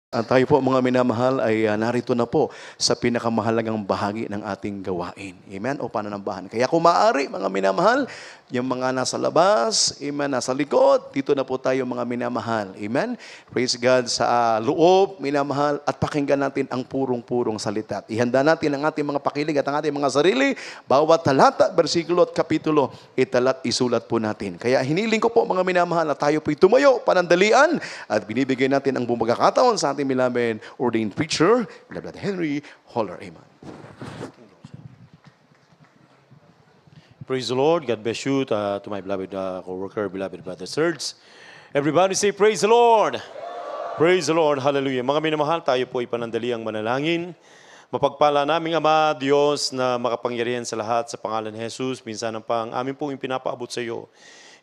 Tayo po mga minamahal ay narito na po sa pinakamahalagang bahagi ng ating gawain. Amen? O pananambahan. Kaya kung maaari mga minamahal, yung mga nasa labas, amen, nasa likod, dito na po tayo mga minamahal. Amen? Praise God sa loob, minamahal, at pakinggan natin ang purong-purong salita. Ihanda natin ang ating mga pakilig at ang ating mga sarili. Bawat talata, bersikulo at kapitulo, isulat po natin. Kaya hiniling ko po mga minamahal na tayo po'y tumayo, panandalian, at binibigay natin ang buong pagkakataon sa ating beloved ordained preacher, Beloved Henry Holler. Amen. Praise the Lord. God bless you to my beloved co-worker, beloved brother Serge. Everybody say, praise the Lord. Praise the Lord. Hallelujah. Mga minamahal, tayo po ay panandaliang manalangin. Mapagpala naming Ama, Diyos na makapangyarihan sa lahat sa pangalan ni Jesus. Minsan ang pang amin pong pinapaabot sa iyo.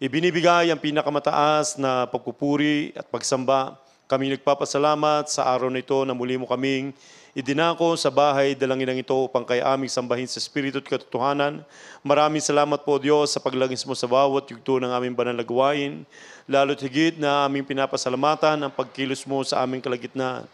Ibinibigay ang pinakamataas na pagpupuri at pagsamba. Kami nagpapasalamat sa araw na ito na muli mo kaming idinako sa bahay dalanginang ito upang kay aming sambahin sa Espiritu at katotohanan. Maraming salamat po Diyos sa paglagis mo sa bawat yugto ng aming banal na gawain. Lalo't higit na aming pinapasalamatan ang pagkilos mo sa aming kalagitnaan.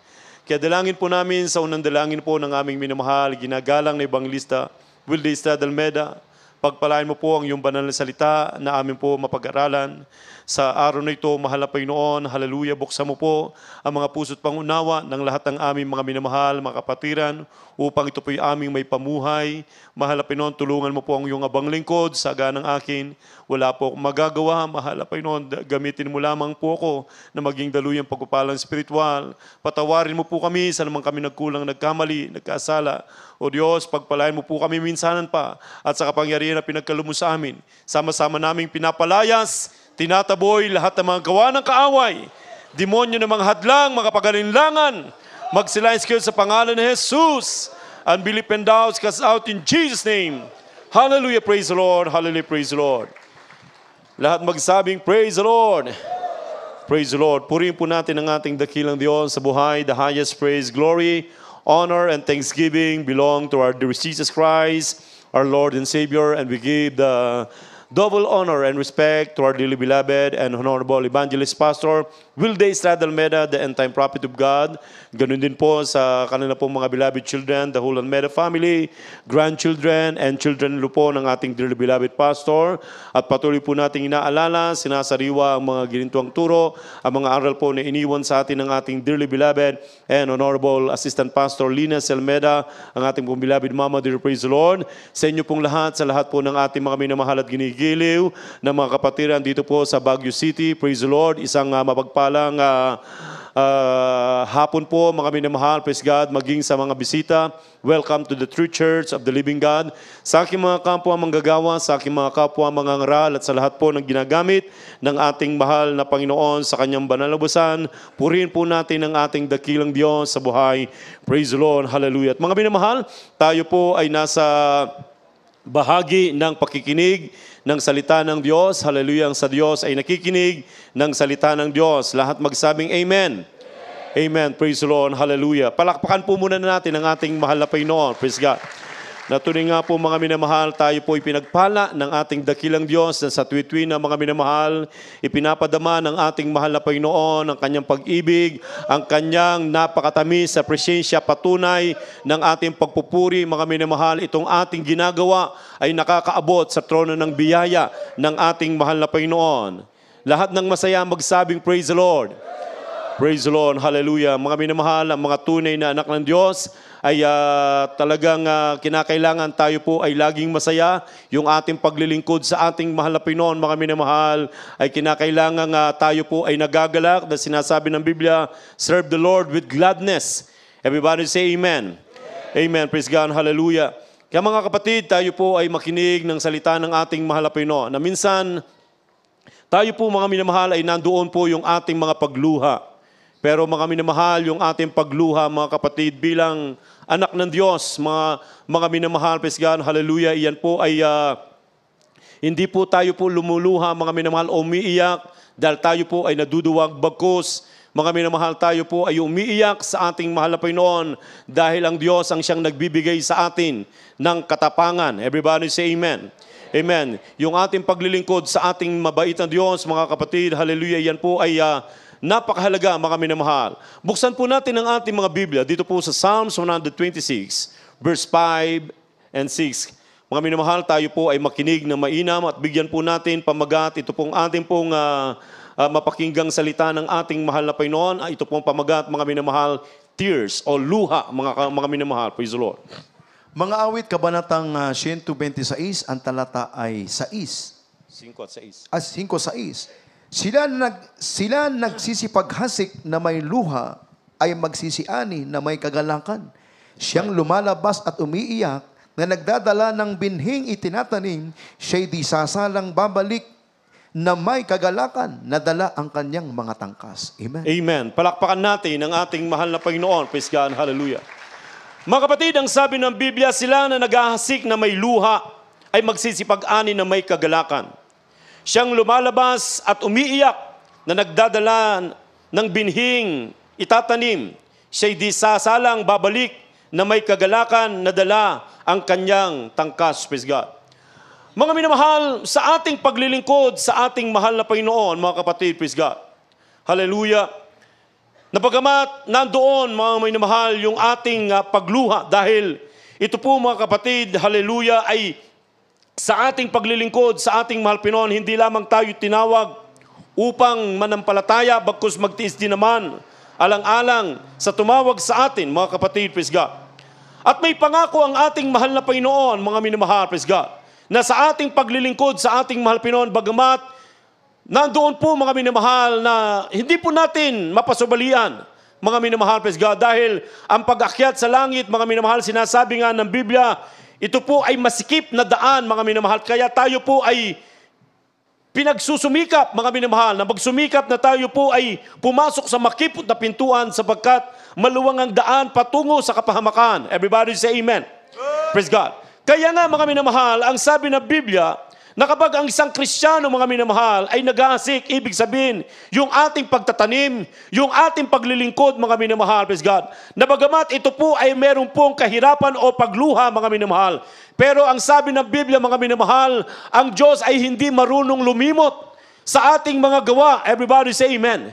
Kaya dalangin po namin sa unang dalangin po ng aming minamahal, ginagalang na Ebangelista Wilde Estrada Almeda. Pagpalain mo po ang iyong banal na salita na amin po mapag-aralan. Sa araw na ito, mahal na Panginoon, hallelujah, buksan mo po ang mga puso't pangunawa ng lahat ng aming mga minamahal, mga kapatiran, upang ito po'y aming may pamuhay. Mahal na Panginoon, tulungan mo po ang iyong abang lingkod sa ganang akin. Wala po akong magagawa, mahal na Panginoon, gamitin mo lamang po ako na maging daluyang pagpapalang spiritual. Patawarin mo po kami sa naman kami nagkulang, nagkamali, nagkasala. O Diyos, pagpalain mo po kami minsanan pa at sa kapangyarihan na pinagkaloob mo sa amin. Sama-sama naming pinapalayas, tinataboy lahat ng mga gawa ng kaaway, demonyo ng mga hadlang, mga pagalinlangan, magsilayas kayo sa pangalan ni Jesus. Unbelief and doubts cast out in Jesus' name. Hallelujah, praise the Lord. Hallelujah, praise the Lord. Lahat magsabing, praise the Lord. Praise the Lord. Purihin po natin ang ating dakilang Diyos sa buhay. The highest praise, glory, honor, and thanksgiving belong to our dear Jesus Christ, our Lord and Savior, and we give the double honor and respect to our dearly beloved and honorable evangelist pastor, Wilde Estrada Almeda, the end-time prophet of God. Ganun din po sa kanila pong mga beloved children, the whole Almeda family, grandchildren, and children po ng ating dearly beloved pastor. At patuloy po nating inaalala, sinasariwa ang mga ginintuang turo, ang mga aral po na iniwan sa atin ng ating dearly beloved and honorable assistant pastor, Linus Almeda, ang ating pong beloved mama, dear praise the Lord. Sa inyo pong lahat, sa lahat po ng ating mga minamahal at ginigiliw na mga kapatiran dito po sa Baguio City, praise the Lord. Isang mapagpalang hapon po mga minamahal, praise God, maging sa mga bisita. Welcome to the True Church of the Living God. Sa aking mga kapwa manggagawa, sa aking mga kapwa mangangaral at sa lahat po ng ginagamit ng ating mahal na Panginoon sa kanyang banal na busan, purihin po natin ang ating dakilang Diyos sa buhay. Praise the Lord, hallelujah. At mga minamahal, tayo po ay nasa bahagi ng pakikinig ng salita ng Diyos. Hallelujah, ang sa Diyos ay nakikinig ng salita ng Diyos. Lahat magsabing Amen. Amen. Praise the Lord. Hallelujah. Palakpakan po muna natin ang ating mahal na Panginoon. Praise God. Natuloy nga po mga minamahal, tayo po ipinagpala ng ating dakilang Diyos na sa tuwi-tuwi na mga minamahal, ipinapadama ng ating mahal na Panginoon ang kanyang pag-ibig, ang kanyang napakatamis sa presensya, patunay ng ating pagpupuri. Mga minamahal, itong ating ginagawa ay nakakaabot sa trono ng biyaya ng ating mahal na Panginoon. Lahat ng masaya magsabing praise the Lord. Praise the Lord. Hallelujah. Mga minamahal, ang mga tunay na anak ng Diyos ay talagang kinakailangan tayo po ay laging masaya. Yung ating paglilingkod sa ating mahal na Panginoon, mga minamahal, ay kinakailangan tayo po ay nagagalak na sinasabi ng Biblia, serve the Lord with gladness. Everybody say Amen. Amen. Praise God. Hallelujah. Kaya mga kapatid, tayo po ay makinig ng salita ng ating mahal na Panginoon. Na minsan, tayo po mga minamahal ay nandoon po yung ating mga pagluha. Pero mga minamahal, yung ating pagluha, mga kapatid, bilang anak ng Diyos, mga minamahal, praise God, hallelujah, iyan po ay hindi po tayo po lumuluha, mga minamahal, o umiiyak, dahil tayo po ay naduduwag bagkus. Mga minamahal, tayo po ay umiiyak sa ating mahal na Panginoon dahil ang Diyos ang siyang nagbibigay sa atin ng katapangan. Everybody say Amen. Amen. Yung ating paglilingkod sa ating mabait na Diyos, mga kapatid, hallelujah, yan po ay Napakahalaga, mga minamahal. Buksan po natin ang ating mga Biblia dito po sa Psalms 126, verse 5 and 6. Mga minamahal, tayo po ay makinig na mainam at bigyan po natin pamagat. Ito pong ating pong mapakinggang salita ng ating mahal na Panginoon. Ito pong pamagat, mga minamahal, tears o luha, mga minamahal. Praise the Lord. Mga awit, kabanatang 126, ang talata ay 6. 5 at 6. 5:6. Sila nagsisipaghasik na may luha ay magsisiani na may kagalakan. Siyang lumalabas at umiiyak na nagdadala ng binhing itinatanim, siya'y di sasalang babalik na may kagalakan na dala ang kanyang mga tangkas. Amen. Amen. Palakpakan natin ang ating mahal na Panginoon. Praise God. Hallelujah. Mga kapatid, ang sabi ng Biblia, sila na naghahasik na may luha ay magsisipag-ani na may kagalakan. Siyang lumalabas at umiiyak na nagdadala ng binhing itatanim. Siya'y di sasalang babalik na may kagalakan na dala ang kanyang tangkas. Praise God. Mga minamahal, sa ating paglilingkod sa ating mahal na Panginoon, mga kapatid, praise God. Hallelujah. Napagamat nandoon, mga minamahal, yung ating pagluha dahil ito po, mga kapatid, hallelujah, ay sa ating paglilingkod sa ating mahal Panginoon, hindi lamang tayo tinawag upang manampalataya, bagkus magtiis din naman alang-alang sa tumawag sa atin, mga kapatid, praise God. At may pangako ang ating mahal na Panginoon, mga minamahal, praise God, na sa ating paglilingkod sa ating mahal Panginoon, bagamat nandoon po, mga minamahal, na hindi po natin mapasubalian, mga minamahal, praise God, dahil ang pag-akyat sa langit, mga minamahal, sinasabi nga ng Biblia, ito po ay masikip na daan, mga minamahal, kaya tayo po ay pinagsusumikap, mga minamahal, na magsumikap na tayo po ay pumasok sa makipot na pintuan sapagkat maluwang ang daan patungo sa kapahamakan. Everybody say amen. Praise God. Kaya nga, mga minamahal, ang sabi ng Biblia, na kapag ang isang Kristiyano, mga minamahal, ay nag-aasik, ibig sabihin, yung ating pagtatanim, yung ating paglilingkod, mga minamahal, praise God, na bagamat ito po ay meron pong kahirapan o pagluha, mga minamahal, pero ang sabi ng Biblia, mga minamahal, ang Diyos ay hindi marunong lumimot sa ating mga gawa. Everybody say amen.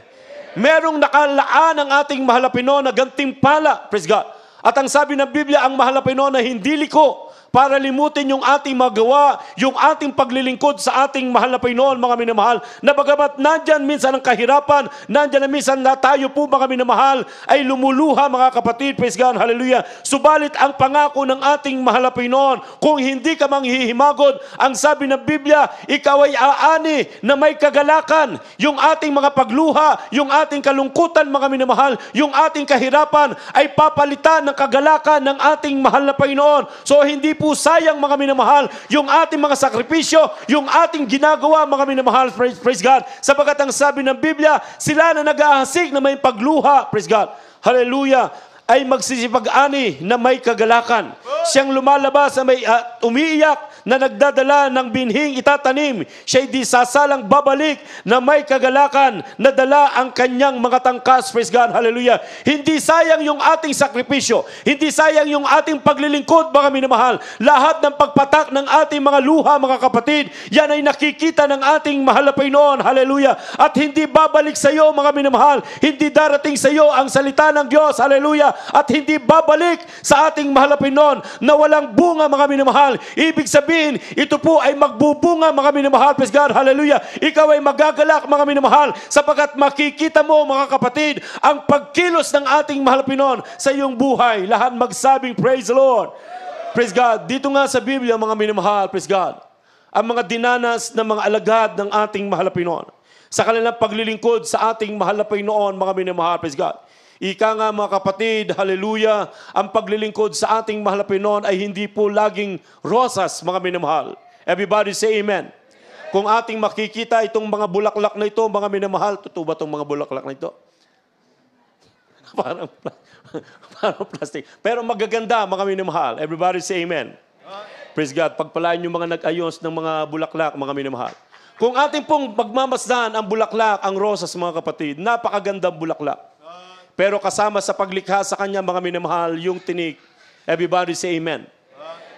Merong nakalaan ang ating mahal na Panginoon na gantimpala, praise God. At ang sabi ng Biblia, ang mahal na Panginoon na hindi liko para limutin yung ating magawa, yung ating paglilingkod sa ating mahal na Panginoon, mga minamahal, na bagamat nandyan minsan ang kahirapan, nandyan na minsan na tayo po, mga minamahal, ay lumuluha, mga kapatid, praise God, hallelujah. Subalit ang pangako ng ating mahal na Panginoon, kung hindi ka manghihimagod, ang sabi ng Biblia, ikaw ay aani na may kagalakan. Yung ating mga pagluha, yung ating kalungkutan, mga minamahal, yung ating kahirapan, ay papalitan ng kagalakan ng ating mahal na Panginoon. So hindi po sayang, mga minamahal, yung ating mga sakripisyo, yung ating ginagawa, mga minamahal, praise God. Sapagat ang sabi ng Biblia, sila na nag-aahasik na may pagluha, praise God, hallelujah, ay magsisipag-ani na may kagalakan. Siyang lumalabas na may umiiyak na nagdadala ng binhing itatanim. Siya'y di sasalang babalik na may kagalakan na dala ang kanyang mga tangkas. Praise God, hallelujah. Hindi sayang yung ating sakripisyo. Hindi sayang yung ating paglilingkod, mga minamahal. Lahat ng pagpatak ng ating mga luha, mga kapatid, yan ay nakikita ng ating mahal na Panginoon. Hallelujah. At hindi babalik sa iyo, mga minamahal. Hindi darating sa iyo ang salita ng Diyos. Hallelujah. At hindi babalik sa ating mahal na Panginoon na walang bunga, mga minamahal. Ibig sabihin, ito po ay magbubunga, mga minamahal. Praise God, hallelujah. Ikaw ay magagalak, mga minamahal, sapagkat makikita mo, mga kapatid, ang pagkilos ng ating mahal na Panginoon sa iyong buhay. Lahat magsabing, praise the Lord. Praise God. Dito nga sa Biblia, mga minamahal, praise God, ang mga dinanas ng mga alagad ng ating mahal na Panginoon sa kanilang paglilingkod sa ating mahal na Panginoon, mga minamahal, praise God. Ika nga, mga kapatid, hallelujah, ang paglilingkod sa ating mahal na Panginoon ay hindi po laging rosas, mga minamahal. Everybody say amen. Kung ating makikita itong mga bulaklak na ito, mga minamahal, totoo ba itong mga bulaklak na ito? Parang plastic. Pero magaganda, mga minamahal. Everybody say amen. Praise God. Pagpalain yung mga nag-ayos ng mga bulaklak, mga minamahal. Kung ating pong magmamasdan ang bulaklak, ang rosas, mga kapatid, napakagandang bulaklak. Pero kasama sa paglikha sa kanya, mga minamahal, yung tinik. Everybody say amen.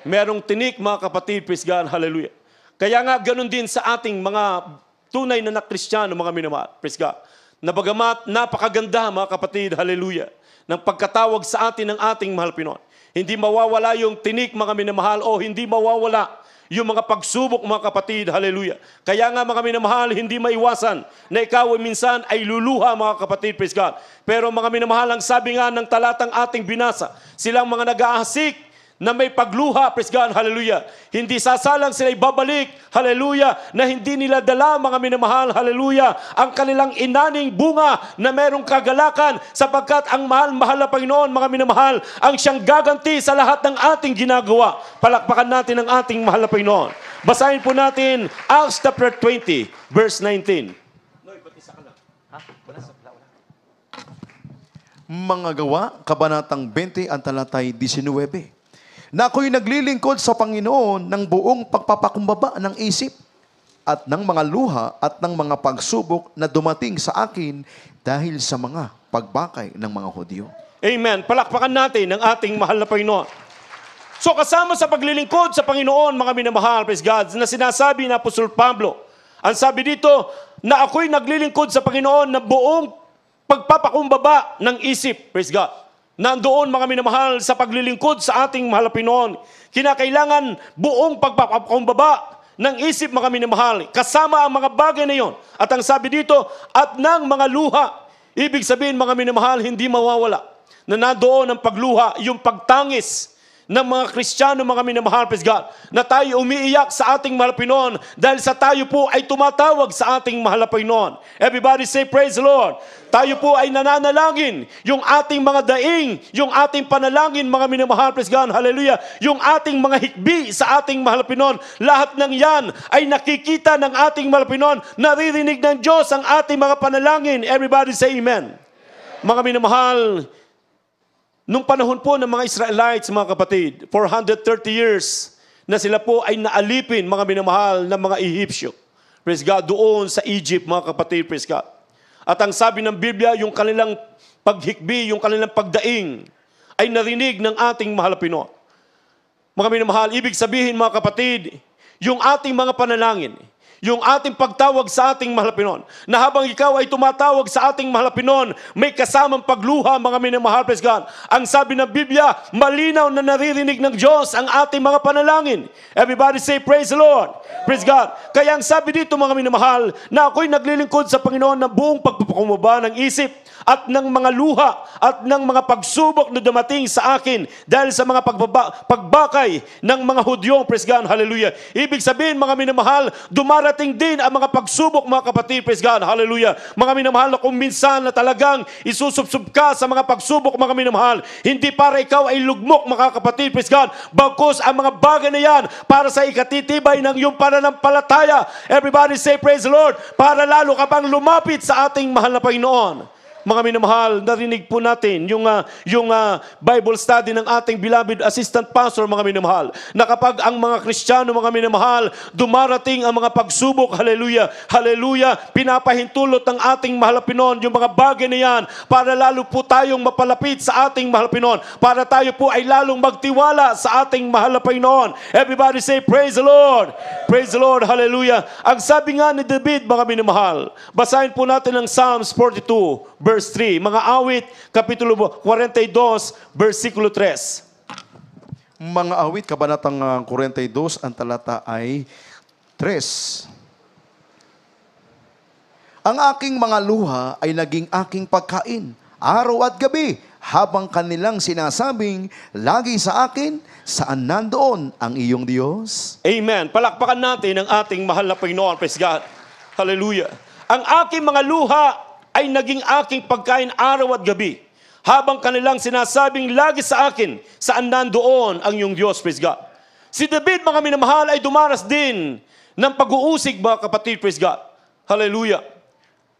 Merong tinik, mga kapatid, praise God, hallelujah. Kaya nga, ganun din sa ating mga tunay na Kristyano, mga minamahal, praise God. na bagamat napakaganda, mga kapatid, hallelujah, ng pagkatawag sa atin ng ating mahal Pinoon. Hindi mawawala yung tinik, mga minamahal, o hindi mawawala yung mga pagsubok, mga kapatid, hallelujah. Kaya nga, mga minamahal, hindi maiwasan na ikaw ay minsan ay luluha, mga kapatid, praise God. Pero mga minamahal, ang sabi nga ng talatang ating binasa, silang mga nag-aasik na may pagluha, praise God, hallelujah. Hindi sasalang sila'y babalik, hallelujah, na hindi nila dala, mga minamahal, hallelujah, ang kanilang inaning bunga na merong kagalakan, sapagkat ang mahal-mahal na Panginoon, mga minamahal, ang siyang gaganti sa lahat ng ating ginagawa. Palakpakan natin ang ating mahal na Panginoon. Basahin po natin Acts chapter 20, verse 19. Mga gawa, kabanatang 20, ang talatay 19. Na ako'y naglilingkod sa Panginoon ng buong pagpapakumbaba ng isip at ng mga luha at ng mga pagsubok na dumating sa akin dahil sa mga pagbakay ng mga Hudyo. Amen. Palakpakan natin ang ating mahal na Panginoon. So kasama sa paglilingkod sa Panginoon, mga minamahal, praise God, na sinasabi na Apostol Pablo, ang sabi dito, na ako'y naglilingkod sa Panginoon ng buong pagpapakumbaba ng isip, praise God. Nandoon, mga minamahal, sa paglilingkod sa ating mahal na Panginoon, kinakailangan buong pagpapakumbaba ng isip, mga minamahal, kasama ang mga bagay na yon. At ang sabi dito, at ng mga luha, ibig sabihin, mga minamahal, hindi mawawala na nandoon ang pagluha, yung pagtangis ng mga Kristiyano, mga minamahal, praise God, na tayo umiiyak sa ating mahal na Panginoon dahil sa tayo po ay tumatawag sa ating mahal na Panginoon. Everybody say, praise the Lord. Tayo po ay nananalangin, yung ating mga daing, yung ating panalangin, mga minamahal, praise God, hallelujah, yung ating mga hikbi sa ating mahal na Panginoon, lahat ng yan ay nakikita ng ating mahal na Panginoon, naririnig ng Diyos ang ating mga panalangin. Everybody say amen. Mga minamahal, nung panahon po ng mga Israelites, mga kapatid, 430 years na sila po ay naalipin, mga minamahal, ng mga Ehipsyo. Praise God, doon sa Egypt, mga kapatid, praise God. At ang sabi ng Biblia, yung kanilang paghikbi, yung kanilang pagdaing, ay narinig ng ating mahal na Panginoon. Mga minamahal, ibig sabihin, mga kapatid, yung ating mga panalangin, yung ating pagtawag sa ating mahal na Panginoon, na habang ikaw ay tumatawag sa ating mahal na Panginoon, may kasamang pagluha, mga minamahal, praise God. Ang sabi ng Biblia, malinaw na naririnig ng Diyos ang ating mga panalangin. Everybody say, praise the Lord. Praise God. Kaya ang sabi dito, mga minamahal, na ako'y naglilingkod sa Panginoon ng buong pagpapakumbaba ng isip at ng mga luha at ng mga pagsubok na dumating sa akin dahil sa mga pagbakay ng mga Hudyo, praise God, hallelujah. Ibig sabihin, mga minamahal, dumarating din ang mga pagsubok, mga kapatid, praise God, hallelujah. Mga minamahal, na kung minsan na talagang isusubsub ka sa mga pagsubok, mga minamahal, hindi para ikaw ay lugmok, mga kapatid, praise God, bagkus ang mga bagay na yan para sa ikatitibay ng iyong pananampalataya. Everybody say, praise the Lord, para lalo ka pang lumapit sa ating mahal na Panginoon. Mga minamahal, narinig po natin yung Bible study ng ating beloved assistant pastor, mga minamahal, na kapag ang mga Kristiyano, mga minamahal, dumarating ang mga pagsubok, hallelujah, hallelujah, pinapahintulot ng ating mahal na Panginoon yung mga bagay na yan para lalo po tayong mapalapit sa ating mahal na Panginoon, para tayo po ay lalong magtiwala sa ating mahal na Panginoon. Everybody say, praise the Lord. Praise the Lord, hallelujah. Ang sabi nga ni David, mga minamahal, basahin po natin ang Psalms 42, verse 3, mga awit, kapitulo 42, versikulo 3. Mga awit, kabanatang 42, ang talata ay 3. Ang aking mga luha ay naging aking pagkain, araw at gabi, habang kanilang sinasabing, lagi sa akin, saan nandoon ang iyong Diyos? Amen. Palakpakan natin ang ating mahal na Panginoon. Praise God. Hallelujah. Ang aking mga luha ay naging aking pagkain araw at gabi, habang kanilang sinasabing, lagi sa akin, saan nandoon ang iyong Diyos. Praise God. Si David, mga minamahal, ay dumaras din ng pag-uusig, mga kapatid. Praise God. Hallelujah.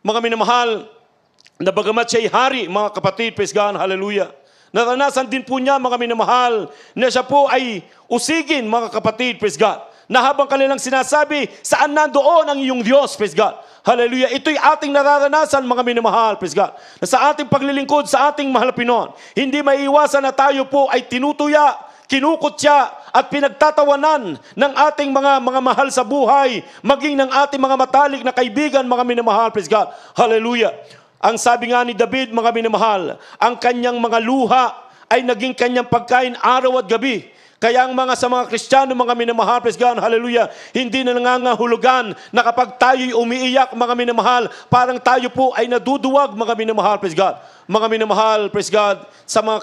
Mga minamahal, na bagamat siya'y hari, mga kapatid, praise God, hallelujah. Naranasan din po niya, mga minamahal, na siya po ay usigin, mga kapatid, praise God, na habang kanilang sinasabi, saan nandoon ang iyong Diyos, praise God. Hallelujah. Ito'y ating nararanasan, mga minamahal, praise God. Na sa ating paglilingkod sa ating mahal na Panginoon, hindi maiiwasan na tayo po ay tinutuya, kinukutya at pinagtatawanan ng ating mga mahal sa buhay, maging ng ating mga matalik na kaibigan, mga minamahal, praise God. Hallelujah. Ang sabi nga ni David, mga minamahal, ang kanyang mga luha ay naging kanyang pagkain araw at gabi. Kaya ang sa mga Kristiyano, mga minamahal, praise God, hallelujah, hindi na nangangahulugan na kapag tayo'y umiiyak, mga minamahal, parang tayo po ay naduduwag, mga minamahal, praise God. Mga minamahal, praise God, sa mga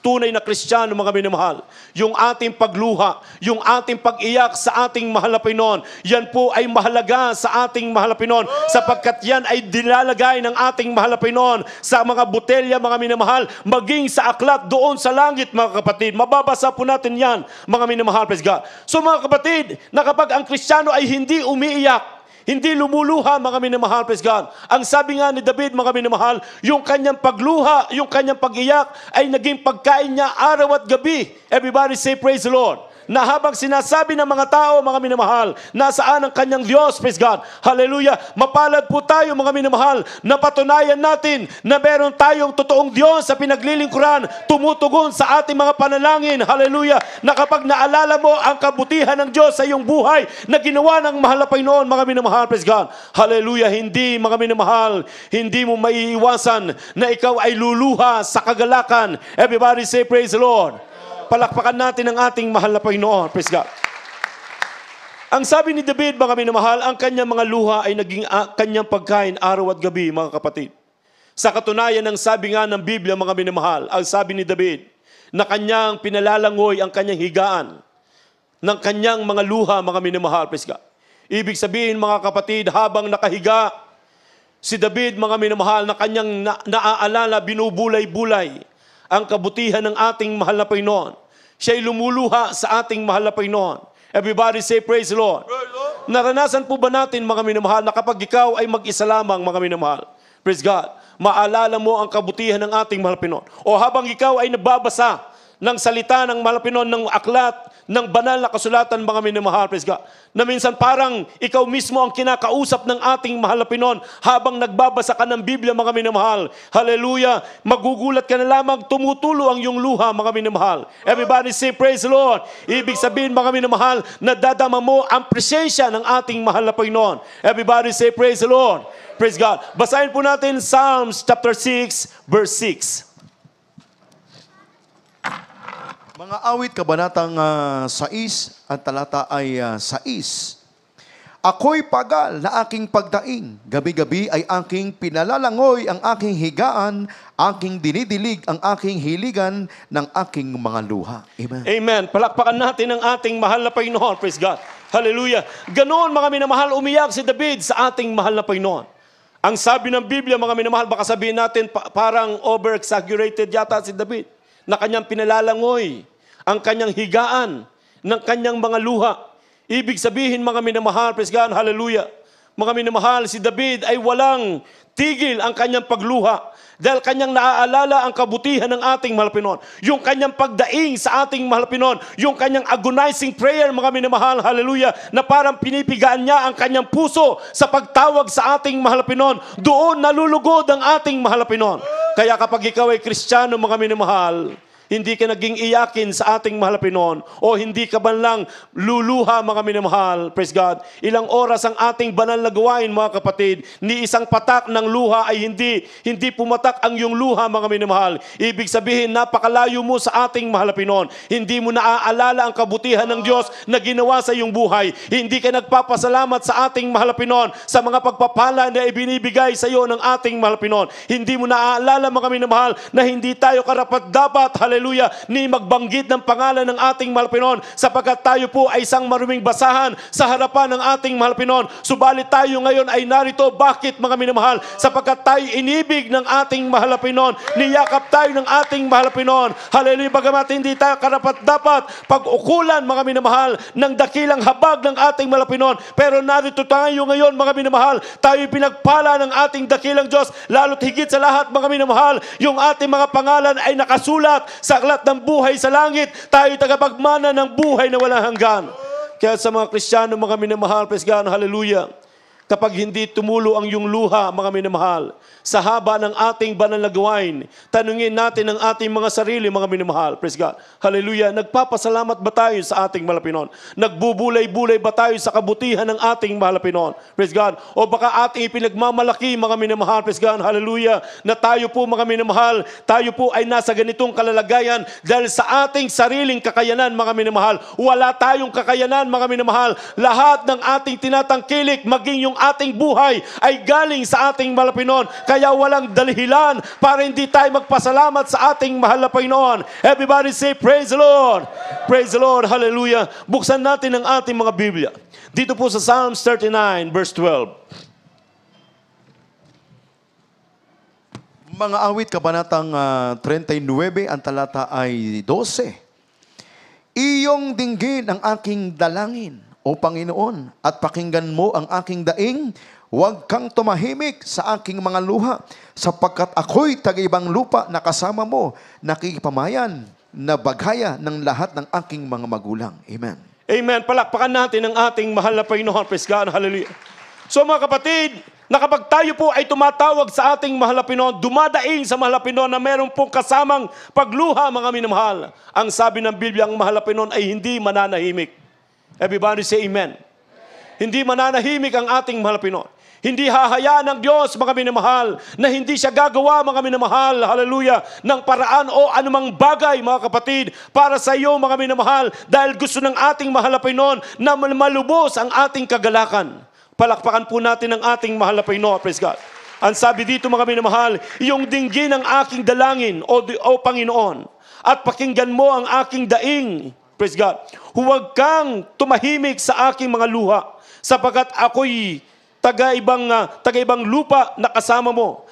tunay na Kristiyano, mga minamahal, yung ating pagluha, yung ating pag-iyak sa ating mahal na Panginoon, yan po ay mahalaga sa ating mahal na Panginoon, sapagkat yan ay dilalagay ng ating mahal na Panginoon sa mga botelya, mga minamahal, maging sa aklat doon sa langit, mga kapatid. Mababasa po natin yan, mga minamahal, praise God. So mga kapatid, na kapag ang Kristiyano ay hindi umiiyak, hindi lumuluha, mga minamahal, praise God. Ang sabi nga ni David, mga minamahal, yung kanyang pagluha, yung kanyang pag-iyak ay naging pagkain niya araw at gabi. Everybody say praise the Lord. Na habang sinasabi ng mga tao, mga minamahal, nasaan ang kanyang Diyos, praise God, hallelujah, mapalad po tayo, mga minamahal, na patunayan natin na meron tayong totoong Diyos sa pinaglilingkuran, tumutugon sa ating mga panalangin, hallelujah, na kapag naalala mo ang kabutihan ng Diyos sa iyong buhay, na ginawa ng mahal na Panginoon, mga minamahal, praise God, hallelujah, hindi, mga minamahal, hindi mo maiiwasan na ikaw ay luluha sa kagalakan. Everybody say praise the Lord. Palakpakan natin ang ating mahal na Panginoon. Praise God. Ang sabi ni David, mga minamahal, ang kanyang mga luha ay naging kanyang pagkain araw at gabi, mga kapatid. Sa katunayan ng sabi nga ng Biblia, mga minamahal, ang sabi ni David, na kanyang pinalalangoy ang kanyang higaan ng kanyang mga luha, mga minamahal. Praise God. Ibig sabihin, mga kapatid, habang nakahiga, si David, mga minamahal, na kanyang naaalala, binubulay-bulay ang kabutihan ng ating mahal na Panginoon. Siya'y lumuluha sa ating mahal na Panginoon. Everybody say praise the Lord. Praise Lord. Naranasan po ba natin, mga minamahal, na kapag ikaw ay mag-isa lamang, mga minamahal, praise God, maalala mo ang kabutihan ng ating mahal na Panginoon. O habang ikaw ay nagbabasa ng salita ng mahal na Panginoon, ng aklat, ng banal na kasulatan, mga minamahal, praise God, na minsan parang ikaw mismo ang kinakausap ng ating mahal na Panginoon habang nagbabasa ka ng Biblia, mga minamahal. Hallelujah. Magugulat ka na lamang, tumutulo ang iyong luha, mga minamahal. Everybody say praise the Lord. Ibig sabihin, mga minamahal, nadadama mo ang presensya ng ating mahal na Panginoon. Everybody say praise the Lord. Praise God. Basahin po natin Psalms chapter 6, verse 6. Mga awit, kabanatang 6, ang talata ay 6. Ako'y pagal na aking pagdaing, gabi-gabi ay aking pinalalangoy ang aking higaan, aking dinidilig ang aking hiligan ng aking mga luha. Amen. Amen. Palakpakan natin ang ating mahal na Panginoon. Praise God. Hallelujah. Ganoon, mga minamahal, umiyak si David sa ating mahal na Panginoon. Ang sabi ng Biblia, mga minamahal, baka sabihin natin parang over-exaggerated yata si David, na kanyang pinalalangoy ang kanyang higaan ng kanyang mga luha. Ibig sabihin, mga minamahal, praise God, hallelujah, mga minamahal, si David ay walang tigil ang kanyang pagluha dahil kanyang naaalala ang kabutihan ng ating mahal na Panginoon. Yung kanyang pagdaing sa ating mahal na Panginoon, yung kanyang agonizing prayer, mga minamahal, hallelujah, na parang pinipigaan niya ang kanyang puso sa pagtawag sa ating mahal na Panginoon. Doon nalulugod ang ating mahal na Panginoon. Kaya kapag ikaw ay Kristiyano, mga minamahal, hindi ka naging iyakin sa ating mahal na Panginoon o hindi ka man lang luluha, mga minamahal, praise God. Ilang oras ang ating banal na gawain, mga kapatid, ni isang patak ng luha ay hindi pumatak ang iyong luha, mga minamahal. Ibig sabihin, napakalayo mo sa ating mahal na Panginoon. Hindi mo naaalala ang kabutihan ng Diyos na ginawa sa iyong buhay. Hindi ka nagpapasalamat sa ating mahal na Panginoon sa mga pagpapala na ibinibigay sa iyo ng ating mahal na Panginoon. Hindi mo naaalala, mga minamahal, na hindi tayo karapat-dapat, hallelujah, ni magbanggit ng pangalan ng ating mahal na Panginoon sapagkat tayo po ay isang maruming basahan sa harapan ng ating mahal na Panginoon. Subalit tayo ngayon ay narito. Bakit, mga minamahal? Sapagkat tayo inibig ng ating mahal na Panginoon. Niyakap tayo ng ating mahal na Panginoon. Hallelujah. Bagamat hindi tayo karapat-dapat pag-ukulan, mga minamahal, ng dakilang habag ng ating mahal na Panginoon. Pero narito tayo ngayon, mga minamahal. Tayo pinagpala ng ating dakilang Diyos. Lalo't higit sa lahat, mga minamahal, yung ating mga pangalan ay nakasulat sa aklat ng buhay sa langit. Tayo tagapagmana ng buhay na walang hanggan. Kaya sa mga Kristiyano, mga minamahal, praise God, hallelujah, kapag hindi tumulo ang iyong luha, mga minamahal, sa haba ng ating banal na gawain, tanungin natin ang ating mga sarili, mga minamahal. Praise God. Hallelujah. Nagpapasalamat ba tayo sa ating mahal na Panginoon? Nagbubulay-bulay ba tayo sa kabutihan ng ating mahal na Panginoon? Praise God. O baka ating ipinagmamalaki, mga minamahal. Praise God. Hallelujah. Na tayo po, mga minamahal, tayo po ay nasa ganitong kalalagayan dahil sa ating sariling kakayanan, mga minamahal. Wala tayong kakayanan, mga minamahal. Lahat ng ating tinatangkilik, maging yung ating buhay ay galing sa ating mahal na Panginoon. Kaya walang dalihilan para hindi tayo magpasalamat sa ating mahal na Panginoon. Everybody say, praise the Lord. Praise the Lord. Hallelujah. Buksan natin ang ating mga Biblia. Dito po sa Psalms 39, verse 12. Mga awit, kabanatang 39, ang talata ay 12. Iyong dinggin ang aking dalangin, O Panginoon, at pakinggan mo ang aking daing. Huwag kang tumahimik sa aking mga luha, sapagkat ako'y taga-ibang lupa na kasama mo, nakikipamayan na bagaya ng lahat ng aking mga magulang. Amen. Amen. Palakpakan natin ang ating mahal na Panginoon. Praise God. Hallelujah. So mga kapatid, na kapag tayo po ay tumatawag sa ating mahal na Panginoon, dumadaing sa mahal na Panginoon na meron pong kasamang pagluha, mga minamahal. Ang sabi ng Biblia, ang mahal na Panginoon ay hindi mananahimik. Everybody say amen. Hindi mananahimik ang ating mahal na Panginoon. Hindi hahayaan ng Diyos, mga minamahal, na hindi siya gagawa, mga minamahal, hallelujah, ng paraan o anumang bagay, mga kapatid, para sa iyo, mga minamahal, dahil gusto ng ating mahal na Panginoon na malubos ang ating kagalakan. Palakpakan po natin ang ating mahal na Panginoon. Praise God. Ang sabi dito, mga minamahal, iyong dinggin ang aking dalangin, o Panginoon, at pakinggan mo ang aking daing. Praise God. Huwag kang tumahimik sa aking mga luha, sapagkat ako'y taga-ibang lupa na kasama mo.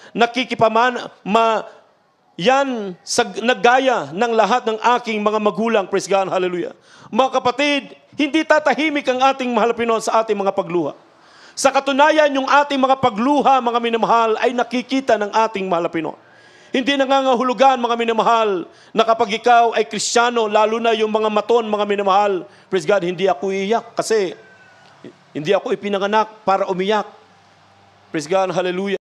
Yan sa naggaya ng lahat ng aking mga magulang. Praise God. Hallelujah. Mga kapatid, hindi tatahimik ang ating mahal na Panginoon sa ating mga pagluha. Sa katunayan, yung ating mga pagluha, mga minamahal, ay nakikita ng ating mahal na Panginoon. Hindi nangangahulugan, mga minamahal, na kapag ikaw ay Kristiyano, lalo na yung mga maton, mga minamahal, praise God, hindi ako iiyak kasi hindi ako ipinanganak para umiyak. Praise God, hallelujah.